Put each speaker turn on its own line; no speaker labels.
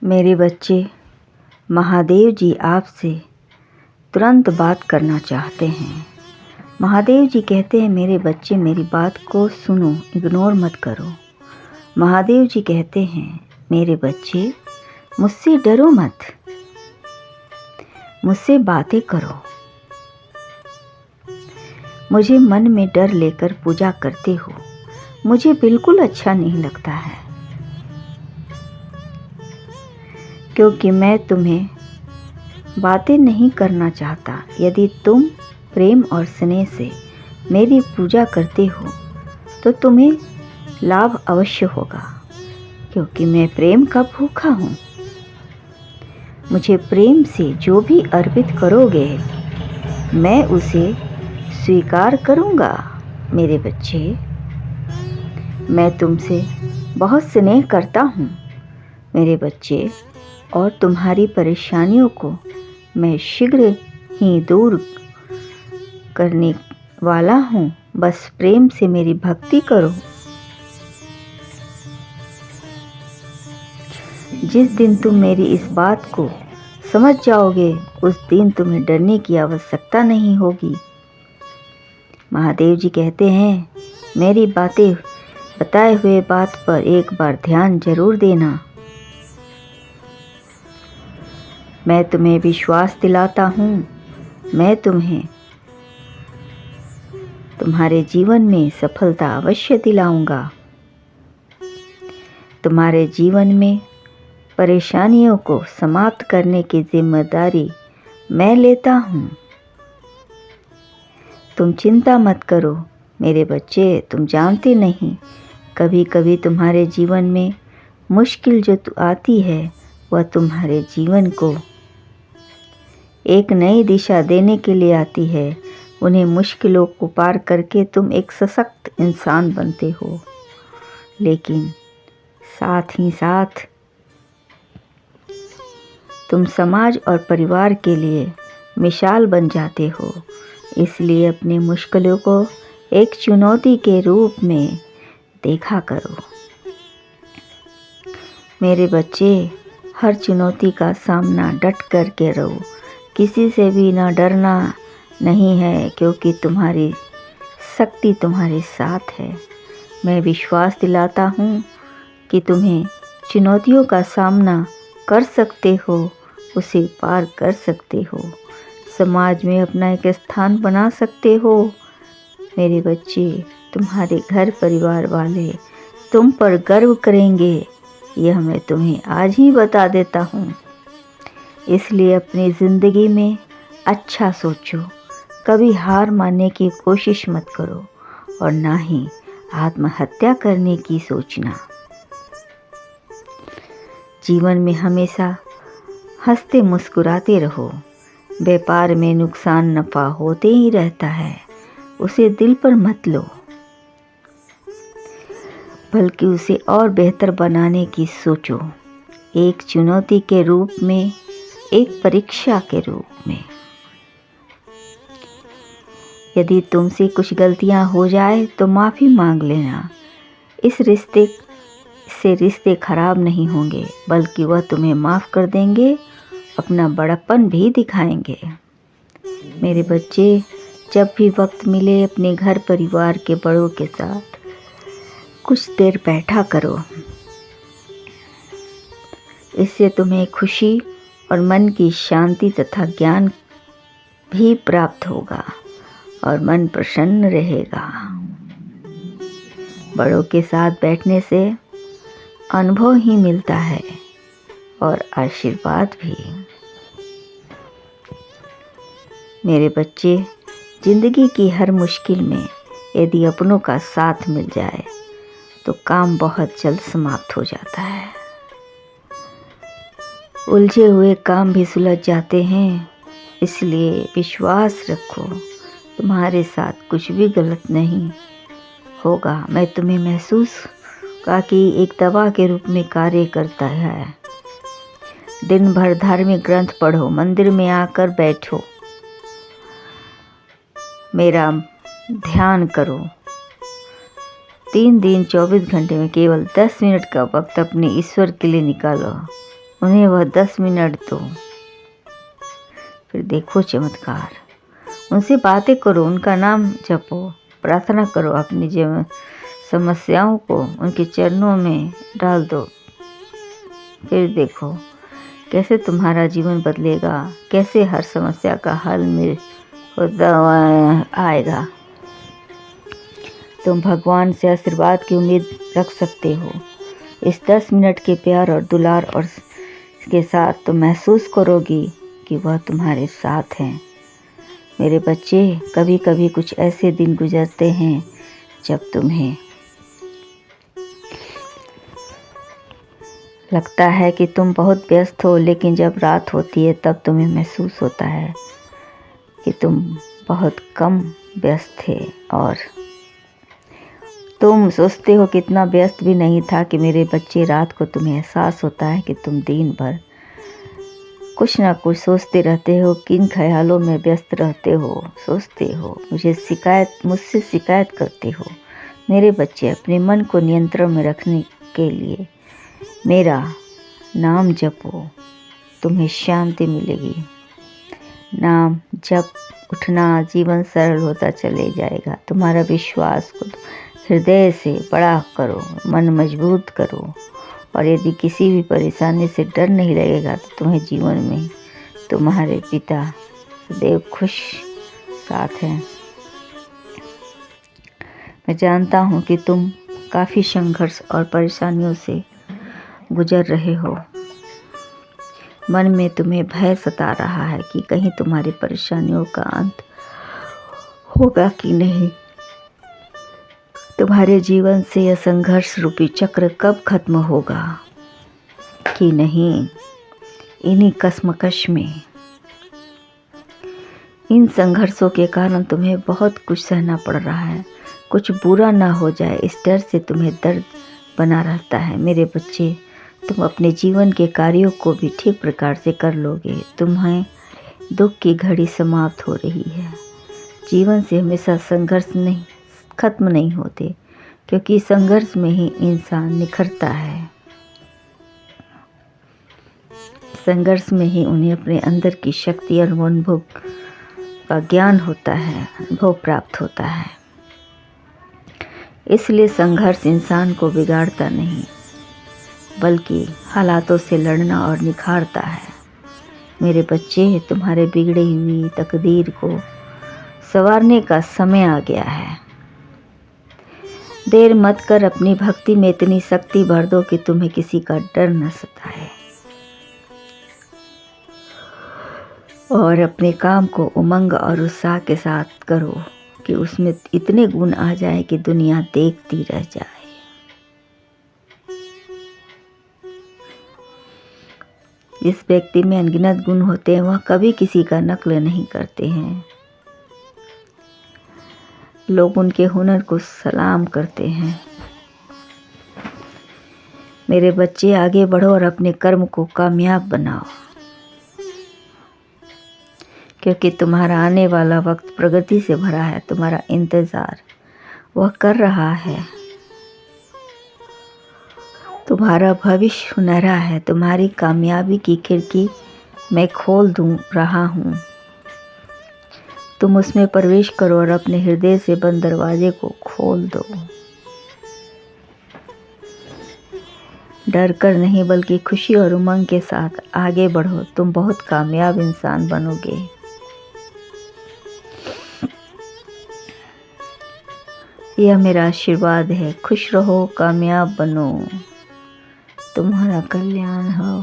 मेरे बच्चे, महादेव जी आपसे तुरंत बात करना चाहते हैं। महादेव जी कहते हैं, मेरे बच्चे मेरी बात को सुनो, इग्नोर मत करो। महादेव जी कहते हैं, मेरे बच्चे मुझसे डरो मत, मुझसे बातें करो। मुझे मन में डर लेकर पूजा करते हो, मुझे बिल्कुल अच्छा नहीं लगता है, क्योंकि मैं तुम्हें बातें नहीं करना चाहता। यदि तुम प्रेम और स्नेह से मेरी पूजा करते हो तो तुम्हें लाभ अवश्य होगा, क्योंकि मैं प्रेम का भूखा हूँ। मुझे प्रेम से जो भी अर्पित करोगे मैं उसे स्वीकार करूँगा। मेरे बच्चे, मैं तुमसे बहुत स्नेह करता हूँ मेरे बच्चे, और तुम्हारी परेशानियों को मैं शीघ्र ही दूर करने वाला हूँ। बस प्रेम से मेरी भक्ति करो। जिस दिन तुम मेरी इस बात को समझ जाओगे उस दिन तुम्हें डरने की आवश्यकता नहीं होगी। महादेव जी कहते हैं, मेरी बातें बताए हुए बात पर एक बार ध्यान जरूर देना। मैं तुम्हें विश्वास दिलाता हूँ, मैं तुम्हें तुम्हारे जीवन में सफलता अवश्य दिलाऊंगा। तुम्हारे जीवन में परेशानियों को समाप्त करने की जिम्मेदारी मैं लेता हूँ। तुम चिंता मत करो मेरे बच्चे, तुम जानते नहीं, कभी कभी तुम्हारे जीवन में मुश्किल जो आती है वह तुम्हारे जीवन को एक नई दिशा देने के लिए आती है। उन्हें मुश्किलों को पार करके तुम एक सशक्त इंसान बनते हो, लेकिन साथ ही साथ तुम समाज और परिवार के लिए मिसाल बन जाते हो। इसलिए अपनी मुश्किलों को एक चुनौती के रूप में देखा करो। मेरे बच्चे, हर चुनौती का सामना डट करके रहो, किसी से भी ना डरना नहीं है, क्योंकि तुम्हारी शक्ति तुम्हारे साथ है। मैं विश्वास दिलाता हूँ कि तुम्हें चुनौतियों का सामना कर सकते हो, उसे पार कर सकते हो, समाज में अपना एक स्थान बना सकते हो। मेरे बच्चे, तुम्हारे घर परिवार वाले तुम पर गर्व करेंगे, यह मैं तुम्हें आज ही बता देता हूँ। इसलिए अपनी ज़िंदगी में अच्छा सोचो, कभी हार मानने की कोशिश मत करो और ना ही आत्महत्या करने की सोचना। जीवन में हमेशा हंसते मुस्कुराते रहो। व्यापार में नुकसान नफ़ा होते ही रहता है, उसे दिल पर मत लो, बल्कि उसे और बेहतर बनाने की सोचो। एक चुनौती के रूप में, एक परीक्षा के रूप में। यदि तुमसे कुछ गलतियां हो जाए तो माफ़ी मांग लेना। इस रिश्ते से रिश्ते खराब नहीं होंगे, बल्कि वह तुम्हें माफ़ कर देंगे, अपना बड़प्पन भी दिखाएंगे। मेरे बच्चे, जब भी वक्त मिले अपने घर परिवार के बड़ों के साथ कुछ देर बैठा करो। इससे तुम्हें खुशी और मन की शांति तथा ज्ञान भी प्राप्त होगा और मन प्रसन्न रहेगा। बड़ों के साथ बैठने से अनुभव ही मिलता है और आशीर्वाद भी। मेरे बच्चे, जिंदगी की हर मुश्किल में यदि अपनों का साथ मिल जाए तो काम बहुत जल्द समाप्त हो जाता है। उलझे हुए काम भी सुलझ जाते हैं। इसलिए विश्वास रखो, तुम्हारे साथ कुछ भी गलत नहीं होगा। मैं तुम्हें महसूस का कि एक दवा के रूप में कार्य करता है। दिन भर धार्मिक ग्रंथ पढ़ो, मंदिर में आकर बैठो, मेरा ध्यान करो। 3 दिन 24 घंटे में केवल 10 मिनट का वक्त अपने ईश्वर के लिए निकालो, उन्हें वह 10 मिनट दो, फिर देखो चमत्कार। उनसे बातें करो, उनका नाम जपो, प्रार्थना करो, अपनी जीवन समस्याओं को उनके चरणों में डाल दो। फिर देखो कैसे तुम्हारा जीवन बदलेगा, कैसे हर समस्या का हल आएगा। तुम भगवान से आशीर्वाद की उम्मीद रख सकते हो। इस 10 मिनट के प्यार और दुलार और के साथ तुम महसूस करोगी कि वह तुम्हारे साथ हैं। मेरे बच्चे, कभी कभी कुछ ऐसे दिन गुजरते हैं जब तुम्हें लगता है कि तुम बहुत व्यस्त हो, लेकिन जब रात होती है तब तुम्हें महसूस होता है कि तुम बहुत कम व्यस्त थे और तुम सोचते हो कि इतना व्यस्त भी नहीं था। कि मेरे बच्चे, रात को तुम्हें एहसास होता है कि तुम दिन भर कुछ ना कुछ सोचते रहते हो, किन ख्यालों में व्यस्त रहते हो, सोचते हो, मुझसे शिकायत करते हो। मेरे बच्चे, अपने मन को नियंत्रण में रखने के लिए मेरा नाम जपो, तुम्हें शांति मिलेगी। नाम जप उठना, जीवन सरल होता चले जाएगा। तुम्हारा विश्वास को हृदय से बड़ा करो, मन मजबूत करो, और यदि किसी भी परेशानी से डर नहीं लगेगा तो तुम्हें जीवन में तुम्हारे पिता सदैव खुश साथ हैं। मैं जानता हूँ कि तुम काफ़ी संघर्ष और परेशानियों से गुजर रहे हो। मन में तुम्हें भय सता रहा है कि कहीं तुम्हारी परेशानियों का अंत होगा कि नहीं। तुम्हारे जीवन से यह संघर्ष रूपी चक्र कब खत्म होगा कि नहीं। इन्हीं कश्मकश में, इन संघर्षों के कारण तुम्हें बहुत कुछ सहना पड़ रहा है। कुछ बुरा ना हो जाए, इस डर से तुम्हें दर्द बना रहता है। मेरे बच्चे, तुम अपने जीवन के कार्यों को भी ठीक प्रकार से कर लोगे। तुम्हें दुख की घड़ी समाप्त हो रही है। जीवन से हमेशा संघर्ष खत्म नहीं होते, क्योंकि संघर्ष में ही इंसान निखरता है। संघर्ष में ही उन्हें अपने अंदर की शक्ति और अनुभव का ज्ञान होता है, अनुभव प्राप्त होता है। इसलिए संघर्ष इंसान को बिगाड़ता नहीं, बल्कि हालातों से लड़ना और निखारता है। मेरे बच्चे, तुम्हारे बिगड़ी हुई तकदीर को संवारने का समय आ गया है। देर मत कर, अपनी भक्ति में इतनी शक्ति भर दो कि तुम्हें किसी का डर न सताए, और अपने काम को उमंग और उत्साह के साथ करो कि उसमें इतने गुण आ जाए कि दुनिया देखती रह जाए। जिस व्यक्ति में अनगिनत गुण होते हैं वह कभी किसी का नकल नहीं करते हैं। लोग उनके हुनर को सलाम करते हैं। मेरे बच्चे, आगे बढ़ो और अपने कर्म को कामयाब बनाओ, क्योंकि तुम्हारा आने वाला वक्त प्रगति से भरा है। तुम्हारा इंतजार वह कर रहा है। तुम्हारा भविष्य सुनहरा है। तुम्हारी कामयाबी की खिड़की मैं खोल रहा हूँ। तुम उसमें प्रवेश करो और अपने हृदय से बंद दरवाजे को खोल दो। डर कर नहीं, बल्कि खुशी और उमंग के साथ आगे बढ़ो। तुम बहुत कामयाब इंसान बनोगे। यह मेरा आशीर्वाद है। खुश रहो, कामयाब बनो, तुम्हारा कल्याण हो।